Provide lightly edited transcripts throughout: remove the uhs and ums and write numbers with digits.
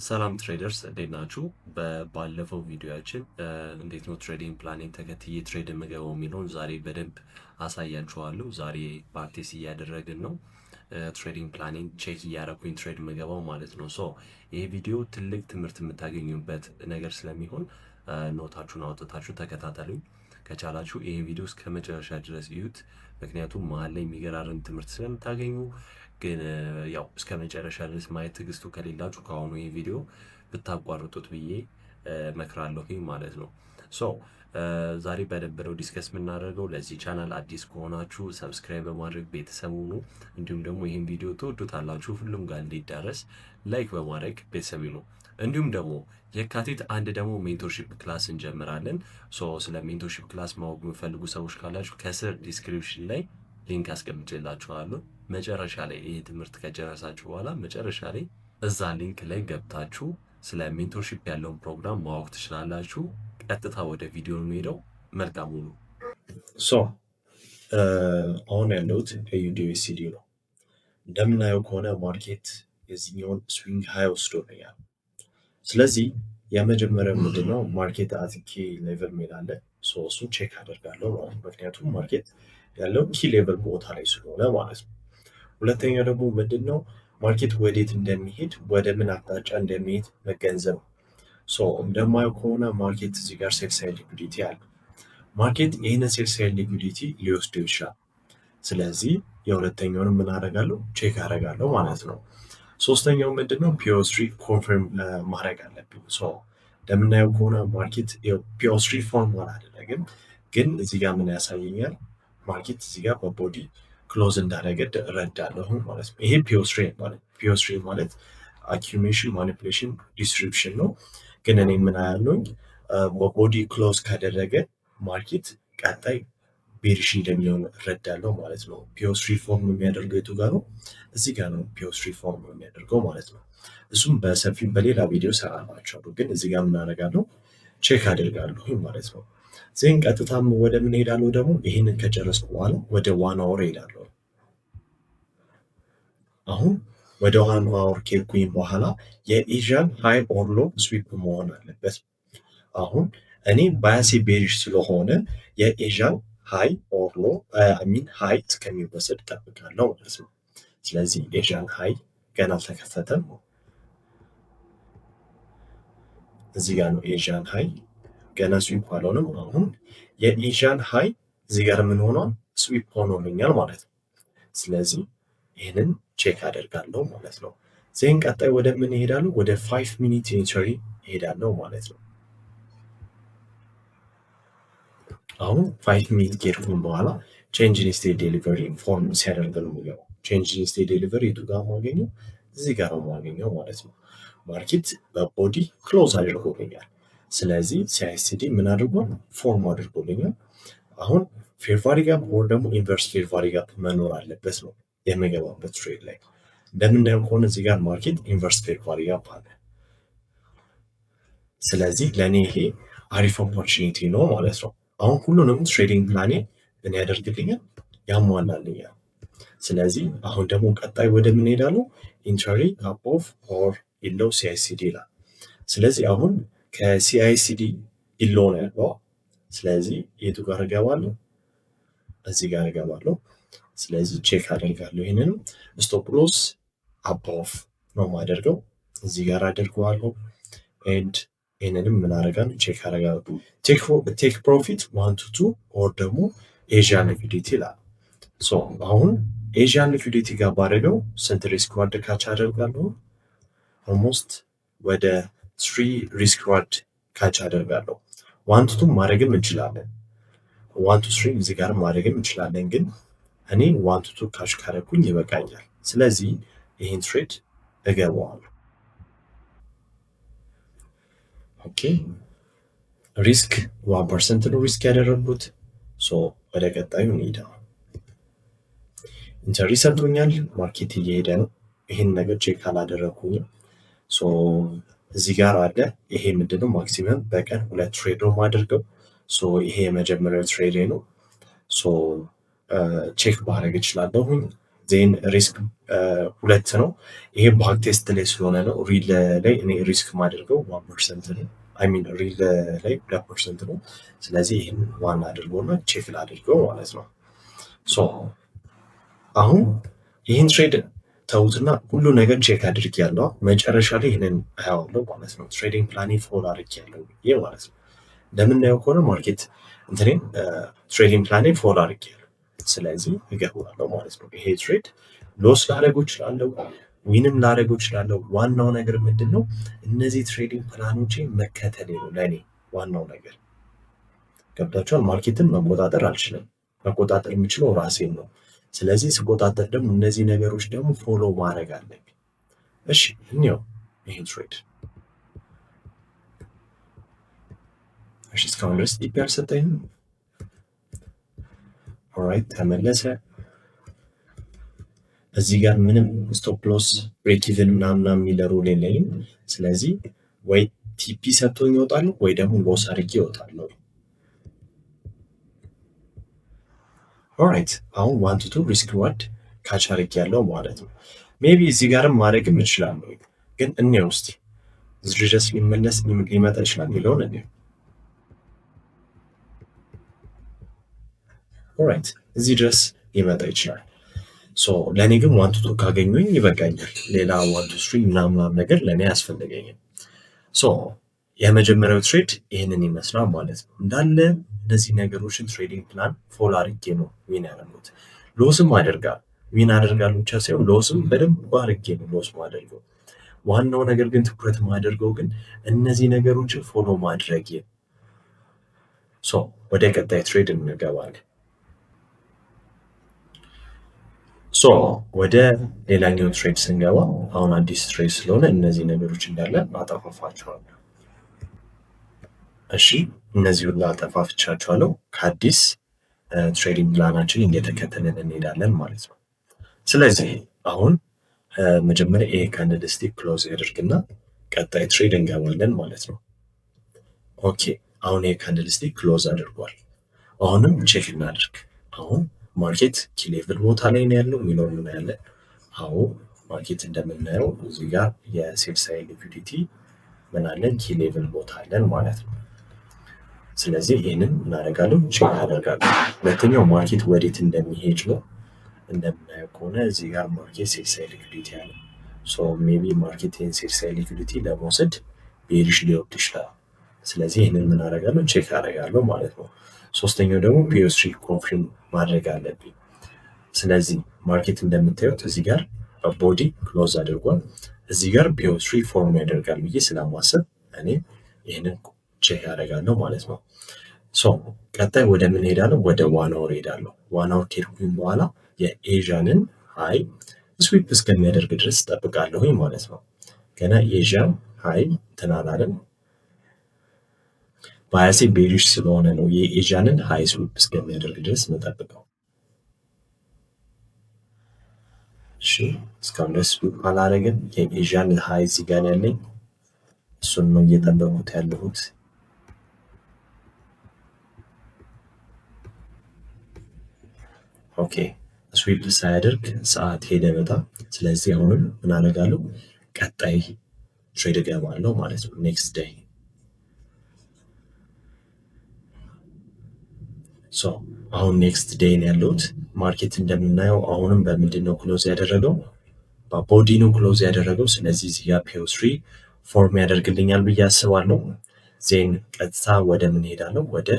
ሰላም ትሬደርስ እንዴት ናችሁ? ባለፈው ቪዲዮያችን እንዴት ነው ትሬዲንግ ፕላኔን ተከትዬ ትሬድ የምገባው የሚለውን ዛሬ በደንብ አሳያችኋለሁ። ዛሬ ፕራክቲስ እያደረግን ነው። ትሬዲንግ ፕላኔን ቼክ እያደረኩኝ ትሬድ የምገባው ማለት ነው። ይሄ ቪዲዮ ትልቅ ትምህርት የምታገኙበት ነገር ስለሚሆን ኖታችሁን አውጥታችሁ ተከታተሉኝ። ከቻላችሁ ይሄ ቪዲዮ እስከ መጨረሻ ድረስ እዩት። ምክንያቱም መሀል ላይ የሚገራርን ትምህርት ስለምታገኙ። ግን ያው እስከ መጨረሻ ድረስ ማየት ትዕግስቱ ከሌላችሁ ከአሁኑ ይህ ቪዲዮ ብታቋርጡት ብዬ መክራለሁኝ ማለት ነው። ዛሬ በደንብ ነው ዲስከስ የምናደርገው። ለዚህ ቻናል አዲስ ከሆናችሁ ሰብስክራይብ በማድረግ ቤተሰቡ ሁኑ። እንዲሁም ደግሞ ይህን ቪዲዮ ትወዱታላችሁ ሁሉም ጋር እንዲዳረስ ላይክ በማድረግ ቤተሰብ ነው። እንዲሁም ደግሞ የካቲት አንድ ደግሞ ሜንቶርሺፕ ክላስ እንጀምራለን። ስለ ሜንቶርሺፕ ክላስ ማወቅ የሚፈልጉ ሰዎች ካላችሁ ከስር ዲስክሪፕሽን ላይ ሊንክ አስቀምጬላችኋለሁ። መጨረሻ ላይ ይህ ትምህርት ከጨረሳችሁ በኋላ መጨረሻ ላይ እዛ ሊንክ ላይ ገብታችሁ ስለ ሜንቶርሺፕ ያለውን ፕሮግራም ማወቅ ትችላላችሁ። ቀጥታ ወደ ቪዲዮ የሚሄደው መልካም ሁሉ። አሁን ያለሁት የዩዲዩሲዲ ነው። እንደምናየው ከሆነ ማርኬት የዚህኛውን ስዊንግ ሃይ ወስዶኛል። ስለዚህ የመጀመሪያው ምንድነው ማርኬት አትኬ ሌቨል ሜል አለ። እሱ ቼክ አደርጋለሁ ማለት ነው። ምክንያቱም ማርኬት ያለው ኪ ሌቨል ቦታ ላይ ስለሆነ ማለት ነው። ሁለተኛው ደግሞ ምንድነው ማርኬት ወዴት እንደሚሄድ ወደ ምን አቅጣጫ እንደሚሄድ መገንዘብ። እንደማየው ከሆነ ማርኬት እዚህ ጋር ሴል ሳይድ ሊኩዲቲ አለ። ማርኬት ይህንን ሴል ሳይድ ሊኩዲቲ ሊወስደው ይችላል። ስለዚህ የሁለተኛውንም ምን አደርጋለሁ ቼክ አደርጋለሁ ማለት ነው። ሶስተኛው ምንድነው ፒኦስትሪ ኮንፈርም ማድረግ አለብኝ። እንደምናየው ከሆነ ማርኬት ፒኦስትሪ ፎርማል አይደለም፣ ግን እዚህ ጋር ምን ያሳየኛል ማርኬት እዚህ ጋር በቦዲ ክሎዝ እንዳደረገ እረዳለሁ ማለት ነው። ይሄ ፒኦስትሪ ማለት አኪዩሜሽን ማኒፑሌሽን ዲስትሪቢሽን ነው። ግን እኔ ምን ያለውኝ በቦዲ ክሎዝ ካደረገ ማርኬት ቀጣይ ቤሪሽ እንደሚሆን እረዳለሁ ማለት ነው። ፒኦስትሪ ፎርም የሚያደርገው የቱ ጋር ነው? እዚህ ጋር ነው ፒኦስትሪ ፎርም የሚያደርገው ማለት ነው። እሱም በሰፊው በሌላ ቪዲዮ ሰራላችኋለሁ። ግን እዚህ ጋር ምን አደርጋለሁ ቼክ አደርጋለሁ ማለት ነው። ዜን ቀጥታም ወደ ምን ሄዳለሁ ደግሞ ይህንን ከጨረስኩ በኋላ ወደ ዋን አወር ሄዳለሁ። አሁን ወደ ዋን አወር ከሄድኩኝ በኋላ የኤዥያን ሃይ ኦር ሎ ስዊፕ መሆን አለበት። አሁን እኔ ባያሴ ቤሪሽ ስለሆነ የኤዥያን ሃይ ኦር ሎ ሃይ እስከሚወሰድ ጠብቃለሁ ማለት ነው። ስለዚህ ኤዥያን ሃይ ገና አልተከፈተም። እዚህ ጋር ነው ኤዥያን ሃይ ገና ስዊፕ አልሆነም። አሁን የኤዥያን ሃይ እዚህ ጋር ምን ሆኗል ስዊፕ ሆኖልኛል ማለት ነው። ስለዚህ ይህንን ቼክ አደርጋለሁ ማለት ነው። ዜን ቀጣይ ወደ ምን ይሄዳሉ? ወደ 5 ሚኒት ኢንትሪ ይሄዳለሁ ማለት ነው። አሁን 5 ሚኒት ከሄድኩኝ በኋላ ቼንጅ ኢን ስቴት ዴሊቨሪ ፎርም ሲያደርግ ነው የሚገባው። ቼንጅ ኢን ስቴት ዴሊቨሪ የቱ ጋር ማገኘው? እዚህ ጋር ነው ማገኘው ማለት ነው። ማርኬት በቦዲ ክሎዝ አድርጎልኛል። ስለዚህ ሲአይኤስዲ ምን አድርጓል? ፎርም አድርጎልኛል። አሁን ፌር ቫልዩ ጋፕ ወር ደግሞ ኢንቨርስ ፌር ቫልዩ ጋፕ መኖር አለበት ነው የምገባበት ትሬድ ላይ። እንደምናየው ከሆነ እዚህ ጋር ማርኬት ኢንቨርስ ፌር ቫልዩ ጋፕ አለ። ስለዚህ ለእኔ ይሄ አሪፍ ኦፖርቹኒቲ ነው ማለት ነው። አሁን ሁሉንም ትሬዲንግ ፕላኔ ምን ያደርግልኛል? ያሟላልኛል። ስለዚህ አሁን ደግሞ ቀጣይ ወደ ምን ሄዳለሁ? ኢንትሪ አቦቭ ኦር ኢሎ ሲአይሲዲ ይላል። ስለዚህ አሁን ከሲአይሲዲ ኢሎ ነው ያለው። ስለዚህ የቱ ጋር እገባለሁ? እዚህ ጋር እገባለሁ። ስለዚህ ቼክ አደርጋለሁ። ይህንንም ስቶፕ ሎስ አቦቭ ነው የማደርገው። እዚህ ጋር አደርገዋለሁ። ኤንድ ይህንንም ምን አደርጋለሁ? ቼክ አደርጋለሁ። ቴክ ፕሮፊት 1 to 2 ኦር ደግሞ ኤዥያን ሊኩዲቲ ይላል። አሁን ኤዥያን ሊኩዲቲ ጋር ባደረገው ስንት ሪስክ ዋርድ ካች አደርጋለሁ? ኦልሞስት ወደ 3 ሪስክ ዋርድ ካች አደርጋለሁ። 1 to 2 ማድረግም እንችላለን። 1 to 3 እዚህ ጋር ማድረግም እንችላለን። ግን እኔ 1 to 2 ካች ካደረኩኝ ይበቃኛል። ስለዚህ ይህን ትሬድ እገባዋለሁ። ኦኬ ሪስክ 1% ነው ሪስክ ያደረጉት። ወደ ቀጣዩ እንሂድ። ኢንተሪ ሰጥቶኛል። ማርኬት እየሄደ ነው። ይህን ነገር ቼክ አላደረኩኝም። እዚህ ጋር አለ። ይሄ ምንድነው ማክሲመም በቀን 2 ትሬድ ነው የማደርገው። ይሄ የመጀመሪያው ትሬድ ነው። ቼክ ማድረግ እችላለሁኝ። ዜን ሪስክ ሁለት ነው። ይሄ ባክ ቴስት ላይ ስለሆነ ነው። ሪል ላይ እኔ ሪስክ ማደርገው 1% ነው። አይ ሚን ሪል ላይ 2% ነው። ስለዚህ ይህን ዋን አድርጎና ቼክ ላድርገው ማለት ነው። ሶ አሁን ይህን ትሬድ ተውትና ሁሉ ነገር ቼክ አድርጌያለሁ። መጨረሻ ላይ ይህንን አያዋለሁ ማለት ነው። ትሬዲንግ ፕላኔ ፎሎ አድርጌያለሁ ይሄ ማለት ነው። እንደምናየው ከሆነ ማርኬት እንትኔን ትሬዲንግ ፕላኔ ፎሎ አድርጌያለሁ። ስለዚህ እገባለሁ ማለት ነው። ይሄ ትሬድ ሎስ ላደርገው እችላለሁ፣ ዊንም ላደርገው እችላለሁ። ዋናው ነገር ምንድን ነው? እነዚህ ትሬዲንግ ፕላኖቼ መከተሌ ነው ለእኔ ዋናው ነገር። ገብታችኋል? ማርኬትን መቆጣጠር አልችልም። መቆጣጠር የሚችለው ራሴን ነው። ስለዚህ ስቆጣጠር ደግሞ እነዚህ ነገሮች ደግሞ ፎሎ ማድረግ አለብኝ። እሺ እንየው ይህን ትሬድ። እሺ እስካሁን ድረስ ዲፒ አልሰጠኝም። ኦራይት ተመለሰ። እዚህ ጋር ምንም ስቶፕ ሎስ ብሬክ ኢቭን ምናምን የሚል ሩል የለኝም። ስለዚህ ወይ ቲፒ ሰጥቶኝ ይወጣሉ ወይ ደግሞ ሎስ አድርጌ ይወጣሉ። ኦራይት አሁን 1 to 2 ሪስክ ሪዋርድ ካች አድርጌያለሁ ማለት ነው። ሜቢ እዚህ ጋርም ማድረግም እችላለሁ፣ ግን እንየው እስቲ እዚህ ድረስ ሊመለስ ሊመጣ ይችላል የሚለውን እንየው። ኦራይት እዚህ ድረስ ሊመጣ ይችላል። ሶ ለእኔ ግን 1 to 2 ካገኙኝ ይበቃኛል። ሌላ 1 to 3 ምናምን ነገር ለእኔ አያስፈልገኝም። ሶ የመጀመሪያው ትሬድ ይህንን ይመስላል ማለት ነው። እንዳለ እነዚህ ነገሮችን ትሬዲንግ ፕላን ፎሎ አድርጌ ነው ዊን ያደረጉት። ሎስም አደርጋል ዊን አደርጋለሁ ብቻ ሳይሆን ሎስም በደንብ አድርጌ ነው ሎስ ማደርገው። ዋናው ነገር ግን ትኩረት ማደርገው ግን እነዚህ ነገሮችን ፎሎ ማድረግ። ሶ ወደ ቀጣይ ትሬድ እንገባለን። ሶ ወደ ሌላኛው ትሬድ ስንገባ አሁን አዲስ ትሬድ ስለሆነ እነዚህ ነገሮች እንዳለ አጠፋፋቸዋለሁ። እሺ እነዚህ ሁሉ አጠፋፍቻቸዋለሁ። ከአዲስ ትሬዲንግ ፕላናችን እየተከተልን እንሄዳለን ማለት ነው። ስለዚህ አሁን መጀመሪያ ይሄ ካንድልስቲክ ክሎዝ ያደርግና ቀጣይ ትሬድ እንገባለን ማለት ነው። ኦኬ አሁን ይሄ ካንድልስቲክ ክሎዝ አድርጓል። አሁንም ቼክ እናድርግ። አሁን ማርኬት ኪ ሌቭል ቦታ ላይ ነው ያለው የሚለውን እናያለን። አዎ ማርኬት እንደምናየው እዚህ ጋር የሴል ሳይድ ሊኩዊዲቲ ምን አለን? ኪ ሌቭል ቦታ አለን ማለት ነው። ስለዚህ ይህንን እናደርጋለን፣ ቼክ አደርጋለሁ። ሁለተኛው ማርኬት ወዴት እንደሚሄድ ነው። እንደምናየው ከሆነ እዚህ ጋር ማርኬት ሴል ሳይድ ሊኩዊዲቲ አለ። ሶ ሜቢ ማርኬት ይህን ሴል ሳይድ ሊኩዊዲቲ ለመውሰድ ቤሪሽ ሊወርድ ይችላል። ስለዚህ ይህንን ምን አደርጋለሁ? ቼክ አደርጋለሁ ማለት ነው። ሶስተኛው ደግሞ ፒኦ3 ኮንፊርም ማድረግ አለብኝ። ስለዚህ ማርኬት እንደምታዩት እዚህ ጋር ቦዲ ክሎዝ አድርጓል። እዚህ ጋር ፒኦ3 ፎርም ያደርጋል ብዬ ስለማሰብ እኔ ይህንን ቼክ ያደርጋለሁ ማለት ነው። ሶ ቀጣይ ወደ ምን ሄዳለሁ? ወደ ዋን አወር ሄዳለሁ። ዋን አወር ከሄድኩኝ በኋላ የኤዥያንን ሃይ ስዊፕ እስከሚያደርግ ድረስ ጠብቃለሁኝ ማለት ነው። ገና ኤዥያን ሃይ ትናላለን ባያሴ ቤሪሽ ስለሆነ ነው የኤዥያንን ሃይ ስዊፕ እስከሚያደርግ ድረስ መጠብቀው። እሺ እስካሁን ድረስ ስዊፕ አላረግም። የኤዥያን ሃይ እዚህ ጋር ያለኝ እሱን ነው እየጠበቁት ያለሁት። ኦኬ ስዊፕ ሳያደርግ ሰዓት ሄደ በጣም። ስለዚህ አሁንም ምን አደርጋለሁ? ቀጣይ ትሬድ እገባለሁ ማለት ነው። ኔክስት ዴይ ሶ አሁን ኔክስት ዴይ ነው ያለሁት። ማርኬት እንደምናየው አሁንም በምንድን ነው ክሎዝ ያደረገው? በቦዲ ነው ክሎዝ ያደረገው። ስለዚህ እዚህ ጋር ፒኦ3 ፎርም ያደርግልኛል ብዬ አስባለሁ። ዜን ቀጥታ ወደ ምን ሄዳለሁ? ወደ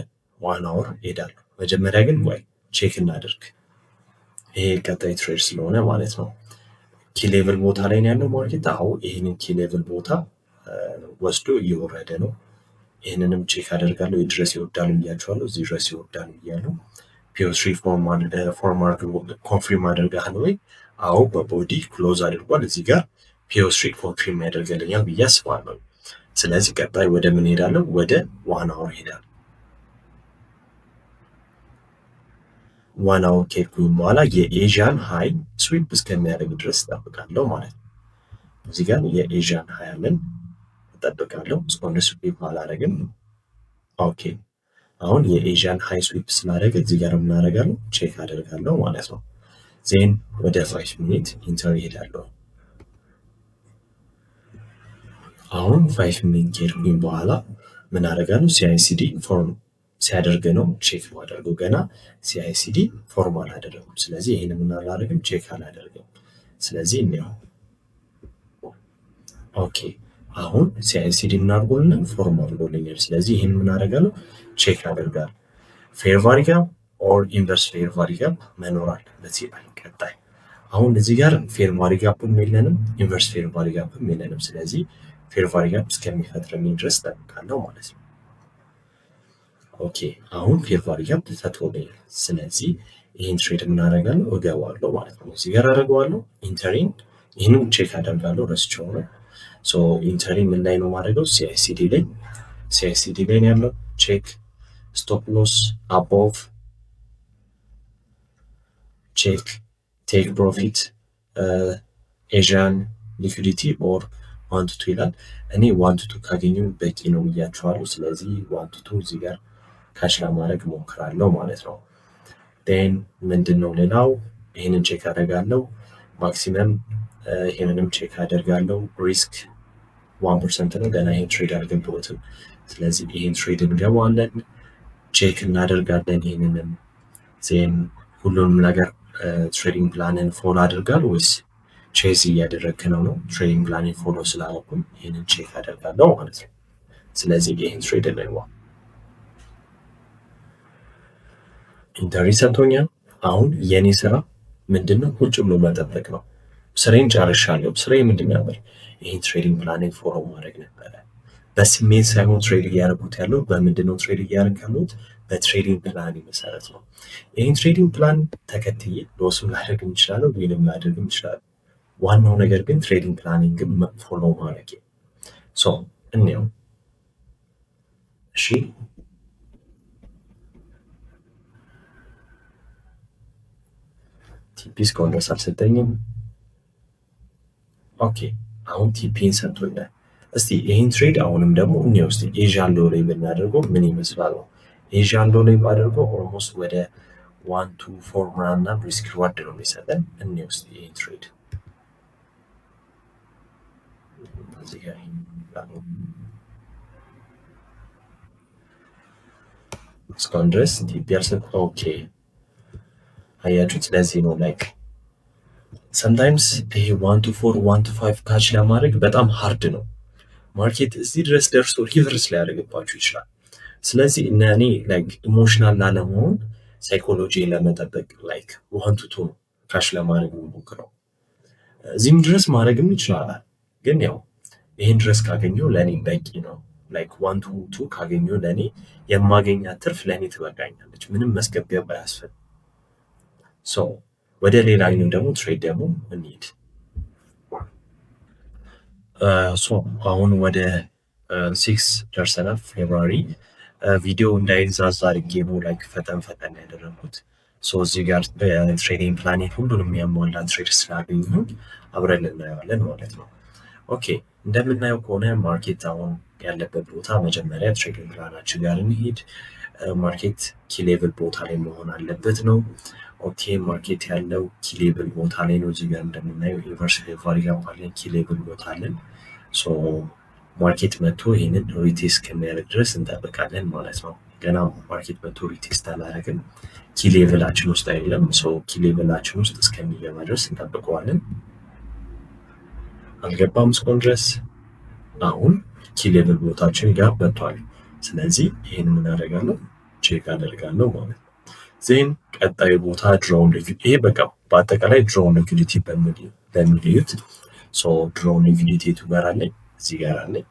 ዋን አወር ሄዳለሁ። መጀመሪያ ግን ወይ ቼክ እናደርግ። ይሄ ቀጣይ ትሬድ ስለሆነ ማለት ነው። ኪ ሌቭል ቦታ ላይ ነው ያለው ማርኬት። አዎ ይህንን ኪ ሌቭል ቦታ ወስዶ እየወረደ ነው። ይህንንም ቼክ አደርጋለሁ። ድረስ ይወርዳል ብያቸዋለሁ። እዚህ ድረስ ይወርዳል ብያለሁ። ፒኦ3 ፎርም ኮንፊርም አደርጋለሁ ወይ? አዎ በቦዲ ክሎዝ አድርጓል። እዚህ ጋር ፒኦ3 ኮንፊርም ያደርገልኛል ብዬ አስባለሁ። ስለዚህ ቀጣይ ወደ ምን ሄዳለሁ? ወደ ዋን አወር ሄዳለሁ። ዋን አወር ከሄድኩኝ በኋላ የኤዥያን ሃይ ስዊፕ እስከሚያደርግ ድረስ እጠብቃለሁ ማለት ነው። እዚህ ጋር የኤዥያን ሃይ አለን እጠብቃለሁ። እስካሁን ስዊፕ አላደርግም። ኦኬ አሁን የኤዥያን ሃይ ስዊፕ ስላደረግ እዚህ ጋር የምናደርጋለሁ ቼክ አደርጋለሁ ማለት ነው። ዜን ወደ 5 ሚኒት ኢንተር ይሄዳለሁ። አሁን 5 ሚኒት ከሄድኩኝ በኋላ ምን አደርጋለሁ? ሲአይሲዲ ፎርም ሲያደርግ ነው ቼክ ማደርገው። ገና ሲአይሲዲ ፎርም አላደረግም። ስለዚህ ይህን ምን አላደርግም? ቼክ አላደርግም። ስለዚህ እንየው። ኦኬ አሁን ሲአይሲዲ ምን አድርጎልናል? ፎርም አድርጎልኛል። ስለዚህ ይህን ምን አደርጋለሁ? ቼክ አደርጋለሁ። ፌር ቫልዩ ጋፕ ኦር ኢንቨርስ ፌር ቫልዩ ጋፕ መኖር አለበት ይላል። ቀጣይ አሁን እዚህ ጋር ፌር ቫልዩ ጋፕም የለንም፣ ኢንቨርስ ፌር ቫልዩ ጋፕም የለንም። ስለዚህ ፌር ቫልዩ ጋፕ እስከሚፈጥርልኝ ድረስ እጠብቃለሁ ማለት ነው። ኦኬ አሁን ፌር ቫልዩ ጋፕ ፈጥሮልኛል። ስለዚህ ይህን ትሬድ እናደርጋለሁ እገባለሁ ማለት ነው። እዚህ ጋር አደርገዋለሁ ኢንተሪን፣ ይህንም ቼክ አደርጋለሁ። ረስቼው ነው። ሶ ኢንተሪን ምን ላይ ነው ማድረገው? ሲአይሲዲ ላይ ነው ያለው። ቼክ ስቶፕ ሎስ አቦቭ፣ ቼክ ቴክ ፕሮፊት ኤዥያን ሊኩዲቲ ኦር 1 to 2 ይላል። እኔ 1 to 2 ካገኘሁ በቂ ነው ብያቸዋለሁ። ስለዚህ 1 to 2 እዚህ ጋር ካሽ ለማድረግ ሞክራለሁ ማለት ነው። ዴን ምንድን ነው ሌላው? ይህንን ቼክ አደርጋለሁ። ማክሲመም ይህንንም ቼክ አደርጋለሁ። ሪስክ 1% ነው። ገና ይህን ትሬድ አልገባሁትም። ስለዚህ ይህን ትሬድ እንገባለን፣ ቼክ እናደርጋለን። ይህንንም ዜን ሁሉንም ነገር ትሬዲንግ ፕላንን ፎሎ አድርጋል ወይስ ቼዝ እያደረግክ ነው? ትሬዲንግ ፕላንን ፎሎ ስላደረኩም ይህንን ቼክ አደርጋለሁ ማለት ነው። ስለዚህ ይህን ትሬድ እንግባ። ኢንተሪ ሰጥቶኛል። አሁን የኔ ስራ ምንድነው? ቁጭ ብሎ መጠበቅ ነው። ስራዬን ጨርሻለሁ። ስራዬ ምንድን ነበር? ይህን ትሬዲንግ ፕላንን ፎሎ ማድረግ ነበረ። በስሜት ሳይሆን ትሬድ እያደረጉት ያለው በምንድነው? ትሬድ እያደረግ ያሉት በትሬዲንግ ፕላን መሰረት ነው። ይህን ትሬዲንግ ፕላን ተከትዬ ሎስም ላደርግም እችላለሁ፣ ዊንም ላደርግም እችላለሁ። ዋናው ነገር ግን ትሬዲንግ ፕላኒንግ ፎሎ ማድረግ። ሶ እንየው። እሺ ቲፒ እስካሁን ድረስ አልሰጠኝም። ኦኬ አሁን ቲፒን ሰጥቶኛል። እስቲ ይህን ትሬድ አሁንም ደግሞ እንየው። እስቲ ኤዥያን ሎ ላይ ብናደርገው ምን ይመስላል ነው። ኤዥያን ሎ ላይ ባደርገው ኦልሞስት ወደ 1 to 4 ምናምን ሪስክ ሪዋርድ ነው የሚሰጠን። እንየው እስቲ ይህን ትሬድ እስካሁን ድረስ ቲፒ አልሰጥ። ኦኬ አያችሁት? ስለዚህ ነው ላይክ ሰምታይምስ ይሄ 1 to 4 1 to 5 ካች ለማድረግ በጣም ሃርድ ነው። ማርኬት እዚህ ድረስ ደርሶ ሪቨርስ ሊያደርግባችሁ ይችላል። ስለዚህ እና እኔ ላይክ ኢሞሽናል ላለመሆን ሳይኮሎጂን ለመጠበቅ ላይክ 1 to 2 ካሽ ለማድረግ ሞክረው። እዚህም ድረስ ማድረግም ይችላል፣ ግን ያው ይህን ድረስ ካገኘው ለእኔ በቂ ነው። ላይክ 1 to 2 ካገኘው ለእኔ የማገኛት ትርፍ ለእኔ ትበቃኛለች፣ ምንም መስገቢያ ባያስፈልግ። ሶ ወደ ሌላኛው ደግሞ ትሬድ ደግሞ እንሂድ። ሶ አሁን ወደ 6 ደርሰናል። ፌብሩዋሪ ቪዲዮ እንዳይዛዛ አድርጌ ነው ላይክ ፈጠን ያደረኩት። ሶ እዚህ ጋር ትሬዲንግ ፕላኔት ሁሉንም የሚያሟላ ትሬድ ስላገኘሁኝ አብረን እናየዋለን ማለት ነው። ኦኬ እንደምናየው ከሆነ ማርኬት አሁን ያለበት ቦታ መጀመሪያ ትሬዲንግ ፕላናችን ጋር እንሂድ። ማርኬት ኪሌብል ቦታ ላይ መሆን አለበት ነው። ኦኬ ማርኬት ያለው ኪሌብል ቦታ ላይ ነው። እዚህ ጋር እንደምናየው ኢንቨርስ ቫልዩ ጋፕ አለን፣ ኪሌብል ቦታ አለን። ሶ ማርኬት መጥቶ ይህንን ሪቴስት ከሚያደርግ ድረስ እንጠብቃለን ማለት ነው። ገና ማርኬት መጥቶ ሪቴስት አላደረግም፣ ኪሌቭላችን ውስጥ አይደለም። ሶ ኪሌቭላችን ውስጥ እስከሚገባ ድረስ እንጠብቀዋለን። አልገባም እስካሁን ድረስ። አሁን ኪሌቭል ቦታችን ጋር መጥቷል። ስለዚህ ይህን ምን አደርጋለሁ? ቼክ አደርጋለሁ ማለት ነው። ዜን ቀጣዩ ቦታ ድሮውን ሊኩዲቲ፣ ይሄ በቃ በአጠቃላይ ድሮውን ሊኩዲቲ በሚልዩት። ሶ ድሮውን ሊኩዲቲ የቱ ጋር አለኝ? እዚህ ጋር አለኝ።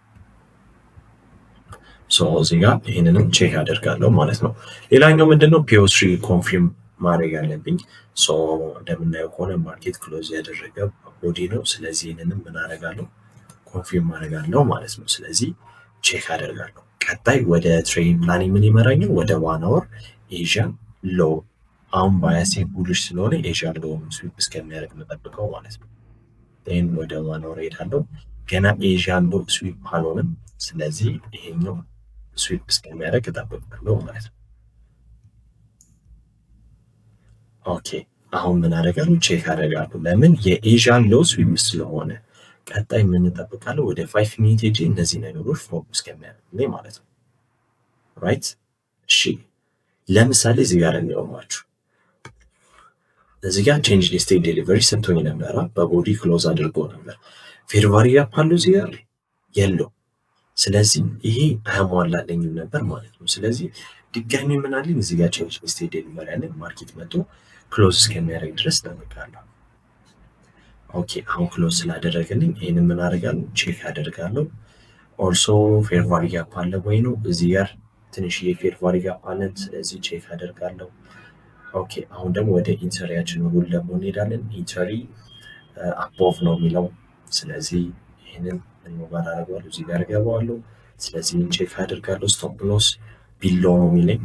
ሶ እዚህ ጋር ይህንንም ቼክ አደርጋለሁ ማለት ነው። ሌላኛው ምንድነው? ፒኦ3 ኮንፊርም ማድረግ አለብኝ። ሶ እንደምናየው ከሆነ ማርኬት ክሎዝ ያደረገ ቦዲ ነው። ስለዚህ ይህንንም ምን አደርጋለሁ? ኮንፊርም አደርጋለሁ ማለት ነው። ስለዚህ ቼክ አደርጋለሁ። ቀጣይ ወደ ትሬዲንግ ፕላን ምን ይመራኛል? ወደ 1 አወር ኤዥያን ሎ። አሁን ባያሴ ቡልሽ ስለሆነ ኤዥያን ሎ ስዊፕ እስከሚያደርግ መጠብቀው ማለት ነው። ን ወደ 1 አወር ሄዳለሁ። ገና ኤዥያን ሎ ስዊፕ አልሆንም። ስለዚህ ይሄኛው ስዊፕ እስከሚያደርግ እጠብቃለሁ ማለት ነው። ኦኬ አሁን ምን አደርጋለሁ? ቼክ አደርጋለሁ። ለምን የኤዥያን ሎው ስዊንግ ስለሆነ ቀጣይ ምን እንጠብቃለሁ? ወደ 5 ሚኒት ሄጄ እነዚህ ነገሮች ፎርም እስከሚያደርጉልኝ ማለት ነው። ራይት እሺ፣ ለምሳሌ እዚህ ጋር እንየውማችሁ። እዚህ ጋር ቼንጅ ሊስቴድ ዴሊቨሪ ሰጥቶኝ ነበረ። በቦዲ ክሎዝ አድርጎ ነበር። ፌር ቫልዩ ጋፕ አለው እዚህ ጋር የለው። ስለዚህ ይሄ አያሟላለኝም ነበር ማለት ነው። ስለዚህ ድጋሚ ምን አለኝ? እዚህ ጋር ቼንጅ ሊስቴድ ዴሊቨሪ አለኝ። ማርኬት መጥቶ ክሎዝ እስከሚያደርግ ድረስ እጠብቃለሁ። ኦኬ፣ አሁን ክሎዝ ስላደረገልኝ ይህንን ምን አደርጋለሁ? ቼክ አደርጋለሁ። ኦልሶ ፌር ቫልዩ ጋፕ አለ ወይ ነው። እዚህ ጋር ትንሽዬ ፌር ቫልዩ ጋፕ አለን። ስለዚህ ቼክ አደርጋለሁ። ኦኬ፣ አሁን ደግሞ ወደ ኢንተሪያችን ሩል ደግሞ እንሄዳለን። ኢንተሪ አቦቭ ነው የሚለው። ስለዚህ ይህንን ጋር አደርገዋለሁ። እዚህ ጋር ገባዋለሁ። ስለዚህ ቼክ አደርጋለሁ። ስቶፕ ሎስ ቢሎ ነው የሚለኝ።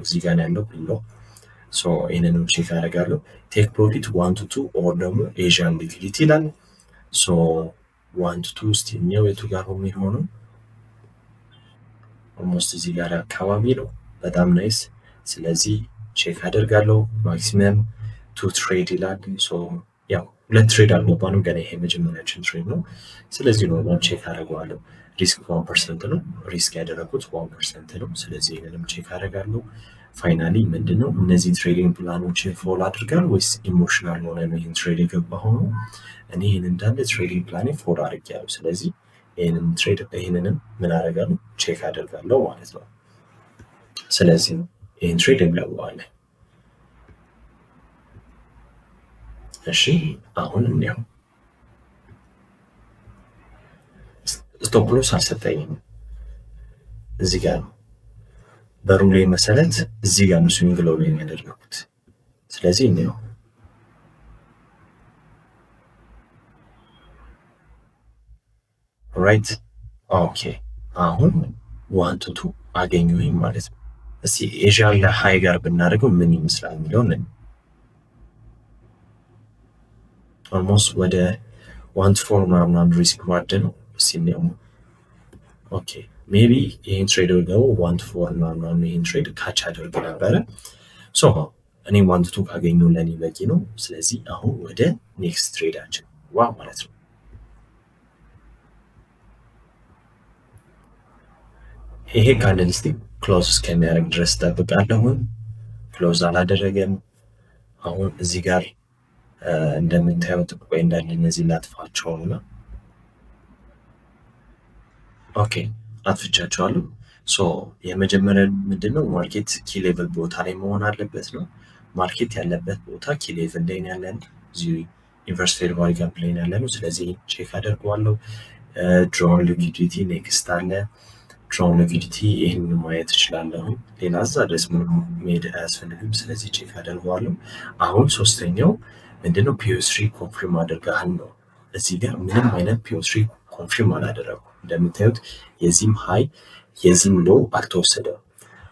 እዚህ ጋር ያለው ቢሎ። ይህንንም ቼክ አደርጋለሁ። ቴክ ፕሮፊት 1 to 2 ኦር ደግሞ ኤዥያን ሊኩዲቲ ይላል። 1 to 2 ውስጥ የሚያው የቱ ጋር ነው የሚሆነው? ኦልሞስት እዚህ ጋር አካባቢ ነው። በጣም ናይስ። ስለዚህ ቼክ አደርጋለሁ። ማክሲመም 2 ትሬድ ይላል። ያው 2 ትሬድ አልገባንም ገና፣ ይሄ መጀመሪያችን ትሬድ ነው። ስለዚህ ኖርማል ቼክ አደርገዋለሁ። ሪስክ 1% ነው። ሪስክ ያደረጉት 1% ነው። ስለዚህ ይህንንም ቼክ አደርጋለሁ። ፋይናሊ ምንድነው እነዚህ ትሬዲንግ ፕላኖችን ፎሎ አድርጋል ወይስ ኢሞሽናል ሆነ ነው ይህን ትሬድ የገባው ነው? እኔ ይህን እንዳለ ትሬዲንግ ፕላኔ ፎሎ አድርጌያለሁ። ስለዚህ ይህንንም ምን አደርጋለሁ? ቼክ አደርጋለሁ ማለት ነው። ስለዚህ ይህን ትሬድ እንገባዋለን። እሺ፣ አሁን እንየው። ስቶፕ ሎስ አልሰጠኝም። እዚህ ጋር ነው በሩሌ መሰረት እዚህ ጋር ነው ስዊንግ ሎው ላይ ያደረኩት። ስለዚህ እንየው። ራይት ኦኬ፣ አሁን 1 to 2 አገኘሁኝ ማለት ነው። እስቲ ኤዥያን ለሃይ ጋር ብናደርገው ምን ይመስላል የሚለው ነው። ኦልሞስት ወደ 1 to 4 ምናምን ሪስክ ዋርድ ነው። እስቲ እንየው። ኦኬ፣ ሜቢ ይህን ትሬድ ደግሞ 1 to 4 ምናምን ይህን ትሬድ ካች አደርግ ነበረ። እኔ 1 to 2 ካገኘሁ ለእኔ በቂ ነው። ስለዚህ አሁን ወደ ኔክስት ትሬዳችን ማለት ነው። ይሄ ካንድልስቲክ ክሎዝ እስከሚያደርግ ድረስ ጠብቃለሁ። ክሎዝ አላደረገም። አሁን እዚህ ጋር እንደምታዩት ወይ እንዳለ እነዚህ ላጥፋቸውና ኦኬ፣ አጥፍቻቸዋለሁ። የመጀመሪያ ምንድነው ማርኬት ኪ ሌቭል ቦታ ላይ መሆን አለበት ነው። ማርኬት ያለበት ቦታ ኪ ሌቭል ላይ ያለ ነው። እዚህ ኢንቨርስ ፌር ቫልዩ ጋፕ ላይ ያለ ነው። ስለዚህ ቼክ አደርገዋለሁ። ድሮን ሊኩዲቲ ኔክስት አለ። ድሮን ሊኩዲቲ ይህን ማየት እችላለሁ። ሌላ እዛ ድረስ ምንም መሄድ አያስፈልግም። ስለዚህ ቼክ አደርገዋለሁ። አሁን ሶስተኛው ምንድነው ፒኦ3 ኮንፊርም አድርገሃል ነው። እዚህ ጋር ምንም አይነት ፒኦ3 ኮንፊርም አላደረጉም። እንደምታዩት የዚህም ሃይ የዚህም ሎው አልተወሰደም።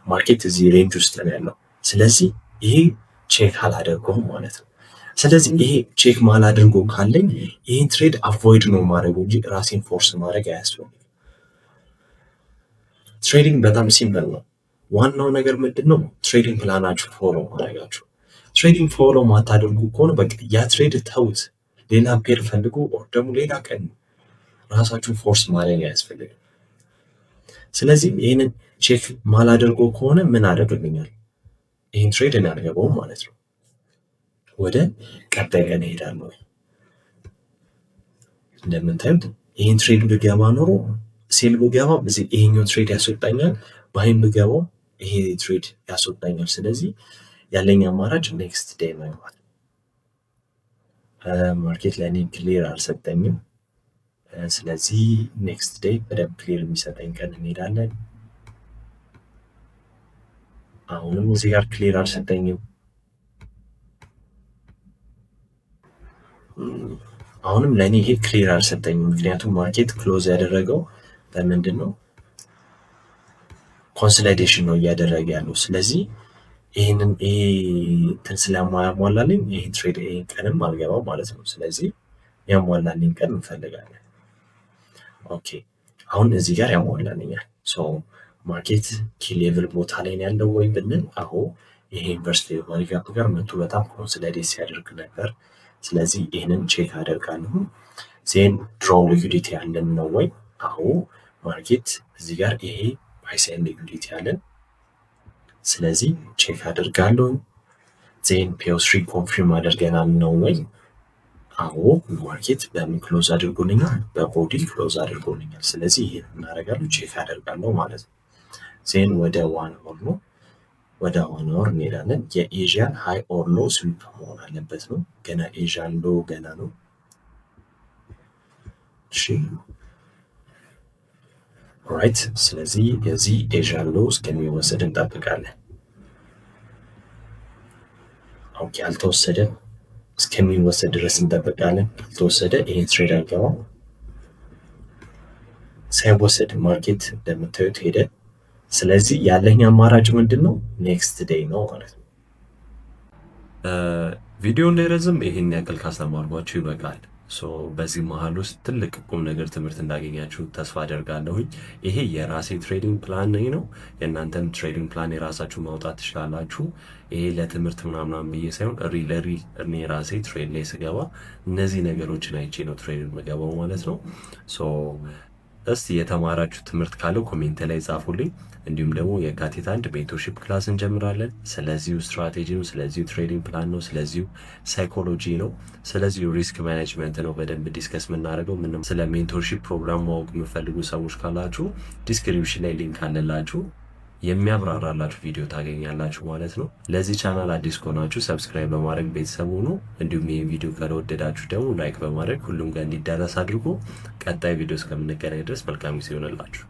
ማርኬት እዚህ ሬንጅ ውስጥ ነው ያለው። ስለዚህ ይሄ ቼክ አላደርገውም ማለት ነው። ስለዚህ ይሄ ቼክ ማላደርጎ ካለኝ ይህን ትሬድ አቮይድ ነው ማድረግ እንጂ ራሴን ፎርስ ማድረግ አያስፈልግም። ትሬዲንግ በጣም ሲምፕል ነው። ዋናው ነገር ምንድነው? ትሬዲንግ ፕላናችሁ ፎሎ ማድረጋችሁ። ትሬዲንግ ፎሎ ማታደርጉ ከሆነ በቃ ያ ትሬድ ተውት፣ ሌላ ፔር ፈልጉ፣ ኦር ደግሞ ሌላ ቀን ራሳችሁ ፎርስ ማድረግ አያስፈልግም። ስለዚህ ይህንን ቼክ ማላደርጎ ከሆነ ምን አደርግልኛል? ይህን ትሬድ እናልገባውም ማለት ነው። ወደ ቀጣይ ቀን እሄዳለሁ። እንደምታዩት ይህን ትሬድ ብገባ ኖሮ ሴል ብገባ ይሄኛው ትሬድ ያስወጣኛል፣ ባይም ብገባው ይሄ ትሬድ ያስወጣኛል። ስለዚህ ያለኝ አማራጭ ኔክስት ዴይ መግባት። ማርኬት ለእኔ ክሊር አልሰጠኝም። ስለዚህ ኔክስት ዴይ በደንብ ክሊር የሚሰጠኝ ቀን እንሄዳለን። አሁንም እዚህ ጋር ክሊር አልሰጠኝም። አሁንም ለእኔ ይሄ ክሊር አልሰጠኝም። ምክንያቱም ማርኬት ክሎዝ ያደረገው በምንድን ነው? ኮንሶሊዴሽን ነው እያደረገ ያለው። ስለዚህ ይህንን እንትን ስለማያሟላልኝ ይህ ትሬድ ይህን ቀንም አልገባው ማለት ነው። ስለዚህ ያሟላልኝ ቀን እንፈልጋለን። ኦኬ፣ አሁን እዚህ ጋር ያሟላልኛል። ማርኬት ኪ ሌቭል ቦታ ላይ ያለው ወይ ብንል፣ አሁ ይሄ ዩኒቨርሲቲ ማኒጋፕ ጋር መቶ በጣም ኮንሲደሬት ሲያደርግ ነበር። ስለዚህ ይህንን ቼክ አደርጋለሁ። ዜን ድሮው ሊኩዲቲ ያለን ነው ወይ? አዎ ማርኬት እዚህ ጋር ይሄ ባይሳይድ ሊኩዲቲ ያለን፣ ስለዚህ ቼክ አደርጋለሁ። ዜን ፒኦ3 ኮንፊርም አድርገናል ነው ወይ? አዎ ማርኬት በምን ክሎዝ አድርጎልኛል? በቦዲ ክሎዝ አድርጎልኛል። ስለዚህ ይሄን እናደርጋለሁ ቼክ አደርጋለሁ ማለት ነው። ዜን ወደ ዋን ኦር እንሄዳለን። የኤዥያን ሃይ ኦር ሎ ስዊፕ መሆን አለበት ነው። ገና ኤዥያን ሎ ገና ነው። እሺ ራይት። ስለዚህ የዚህ ኤዥያን ሎ እስከሚወሰድ እንጠብቃለን። ኦኬ አልተወሰደም። እስከሚወሰድ ድረስ እንጠብቃለን። ካልተወሰደ ይሄን ትሬድ አልገባም። ሳይወሰድ ማርኬት እንደምታዩት ሄደ። ስለዚህ ያለኝ አማራጭ ምንድን ነው? ኔክስት ዴይ ነው ማለት ነው። ቪዲዮ እንዳይረዝም ይሄን ያክል ካስተማርኳችሁ ይበቃል። በዚህ መሀል ውስጥ ትልቅ ቁም ነገር ትምህርት እንዳገኛችሁ ተስፋ አደርጋለሁኝ። ይሄ የራሴ ትሬዲንግ ፕላን ነው። የእናንተም ትሬዲንግ ፕላን የራሳችሁ ማውጣት ትችላላችሁ። ይሄ ለትምህርት ምናምናም ብዬ ሳይሆን ለሪል እኔ ራሴ ትሬድ ላይ ስገባ እነዚህ ነገሮችን አይቼ ነው ትሬድ የምገባው ማለት ነው። እስቲ የተማራችሁ ትምህርት ካለው ኮሜንት ላይ ጻፉልኝ። እንዲሁም ደግሞ የካቲት 1 ሜንቶርሺፕ ክላስ እንጀምራለን። ስለዚሁ ስትራቴጂ ነው፣ ስለዚሁ ትሬዲንግ ፕላን ነው፣ ስለዚሁ ሳይኮሎጂ ነው፣ ስለዚሁ ሪስክ ማኔጅመንት ነው በደንብ ዲስከስ የምናደርገው። ምንም ስለ ሜንቶርሺፕ ፕሮግራም ማወቅ የምፈልጉ ሰዎች ካላችሁ ዲስክሪፕሽን ላይ ሊንክ አለላችሁ፣ የሚያብራራላችሁ ቪዲዮ ታገኛላችሁ ማለት ነው። ለዚህ ቻናል አዲስ ከሆናችሁ ሰብስክራይብ በማድረግ ቤተሰቡ ነው። እንዲሁም ይህን ቪዲዮ ካልወደዳችሁ ደግሞ ላይክ በማድረግ ሁሉም ጋር እንዲዳረስ አድርጎ ቀጣይ ቪዲዮ እስከምንገናኝ ድረስ መልካም ጊዜ ይሆንላችሁ።